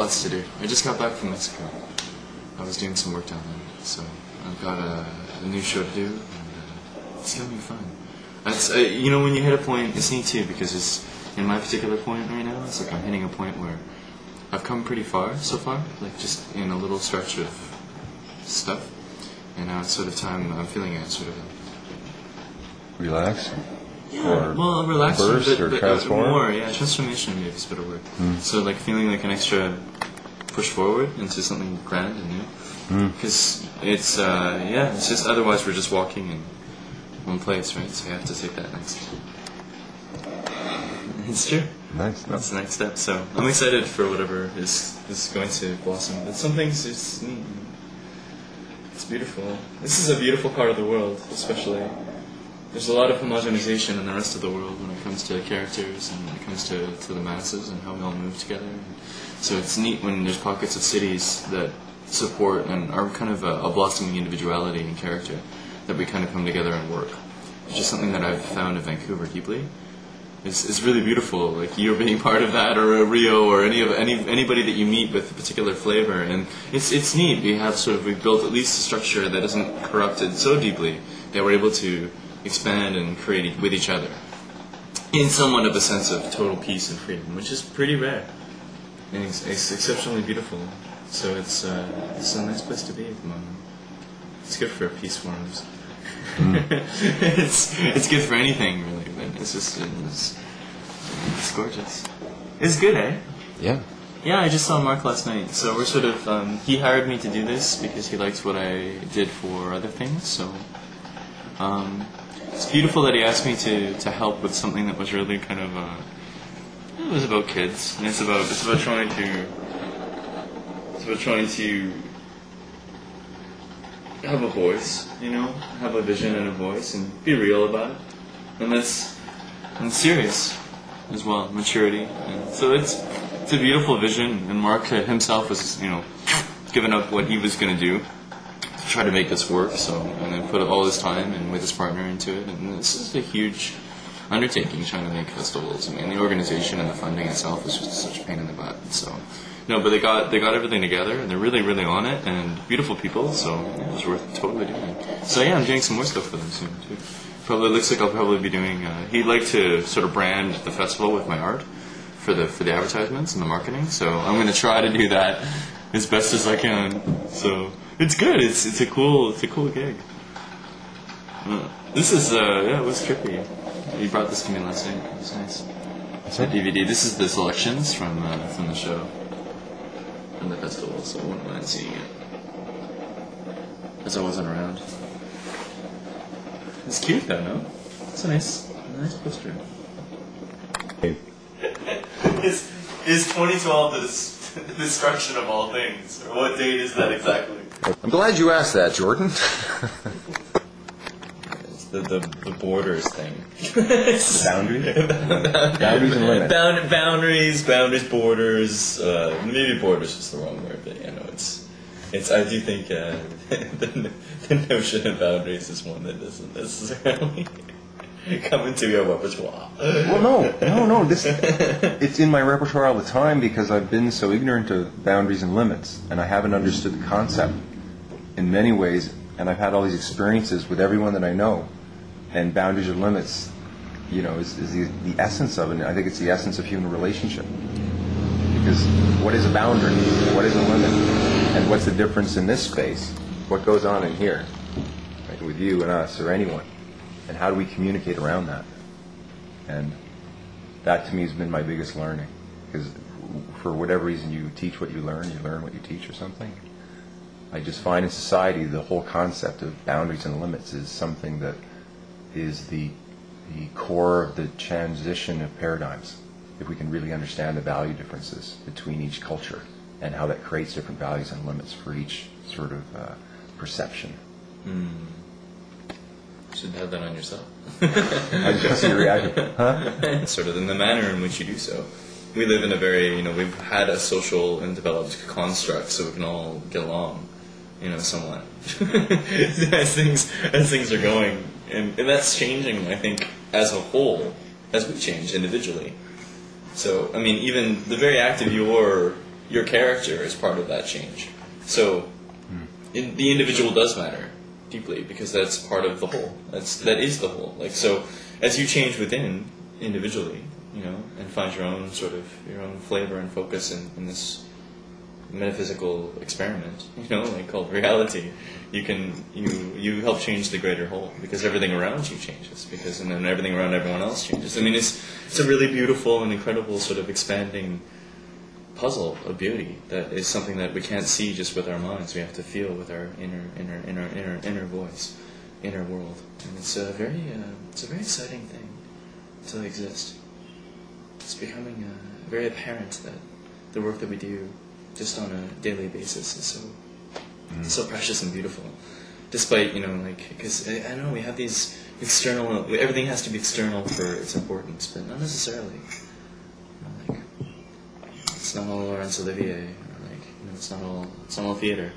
lots to do. I just got back from Mexico. I was doing some work down there, so I've got a new show to do, and it's gonna be fun. That's you know, when you hit a point, it's neat too, because it's in my particular point right now. It's like I'm hitting a point where I've come pretty far so far, like just in a little stretch of stuff, and now it's sort of time. I'm feeling it sort of. Relax? Yeah, well, relax, burst or transform? more, yeah, transformation maybe is a better word. So like feeling like an extra push forward into something grand and new. Because it's, yeah, it's just, otherwise we're just walking in one place, right? So you have to take that next. It's true. Nice. That's the next step. So I'm excited for whatever is going to blossom. But some things it's neat. It's beautiful. This is a beautiful part of the world, especially. There's a lot of homogenization in the rest of the world when it comes to characters and when it comes to the masses and how we all move together. So it's neat when there's pockets of cities that support and are kind of a blossoming individuality and character that we kind of come together and work. It's just something that I've found in Vancouver deeply. It's really beautiful. Like you're being part of that, or Rio, or anybody that you meet with a particular flavor, and it's neat. We've built at least a structure that isn't corrupted so deeply that we're able to expand and create with each other in somewhat of a sense of total peace and freedom, which is pretty rare, and it's exceptionally beautiful. So it's a nice place to be at the moment. It's good for peace forums. It's good for anything really, but it's gorgeous. It's good, eh? Yeah. Yeah, I just saw Mark last night. So we're sort of he hired me to do this because he liked what I did for other things. So it's beautiful that he asked me to help with something that was really kind of it was about kids, and it's about trying to have a voice, you know, have a vision and a voice, and be real about it, and serious as well, maturity. And so it's a beautiful vision, and Mark himself was, you know, giving up what he was going to do to try to make this work. So, and then put all his time and with his partner into it, and this is a huge undertaking trying to make festivals. I mean, the organization and the funding itself is just such a pain in the butt. So, no, but they got everything together, and they're really, really on it, and beautiful people. So it was worth totally doing. So yeah, I'm doing some more stuff for them soon too. Probably looks like I'll probably be doing. He'd like to sort of brand the festival with my art for the advertisements and the marketing. So I'm going to try to do that as best as I can. So it's good. It's a cool gig. This is it was trippy. He brought this to me last night. It was nice. It's a DVD. This is the selections from the show and the festival. So I wouldn't mind seeing it, as I wasn't around. It's cute though, no? It's a nice poster. Is 2012 the destruction of all things? Or what date is that exactly? I'm glad you asked that, Jordan. It's the borders thing. Boundaries? Boundaries and limits. Boundaries, borders. Maybe borders is the wrong word, but you know, it's. I do think the notion of boundaries is one that doesn't necessarily come into your repertoire. Well, no. It's in my repertoire all the time because I've been so ignorant of boundaries and limits, and I haven't understood the concept in many ways. And I've had all these experiences with everyone that I know, and boundaries and limits, you know, is the essence of it. And I think it's the essence of human relationship. Because what is a boundary? What is a limit? And what's the difference in this space? What goes on in here, right, with you and us or anyone? And how do we communicate around that? And that to me has been my biggest learning. Because for whatever reason you teach what you learn what you teach or something. I just find in society the whole concept of boundaries and limits is something that is the core of the transition of paradigms. If we can really understand the value differences between each culture and how that creates different values and limits for each sort of perception. You should have that on yourself. I just see your reaction. Huh? Sort of in the manner in which you do so. We live in a very, we've had a social and developed construct so we can all get along, somewhat. as things are going. And that's changing, I think, as a whole, as we change individually. So, even the very act of your your character is part of that change. So the individual does matter deeply because that's part of the whole. That is the whole. Like, so as you change within individually, you know, and find your own sort of your own flavor and focus in this metaphysical experiment, you know, like called reality, you help change the greater whole because everything around you changes and then everything around everyone else changes. I mean, it's a really beautiful and incredible sort of expanding puzzle of beauty that is something that we can't see just with our minds. We have to feel with our inner voice, inner world, and it's a very exciting thing to exist. It's becoming very apparent that the work that we do just on a daily basis is so precious and beautiful. Despite, you know, like, because I know we have these external, everything has to be external for its importance, but not necessarily. You know, like, it's not all Laurence Olivier, or like, you know, it's not all theater.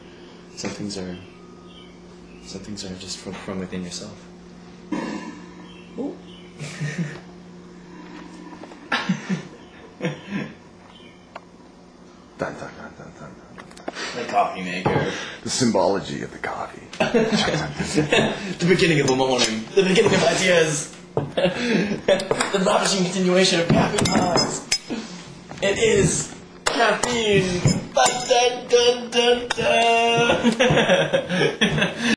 Some things are just from within yourself. Oh. Dun, dun, dun, dun, dun, dun. The coffee maker. The symbology of the coffee. The beginning of the morning. The beginning of ideas. The ravishing continuation of caffeine highs. It is caffeine. Dun, dun, dun, dun, dun.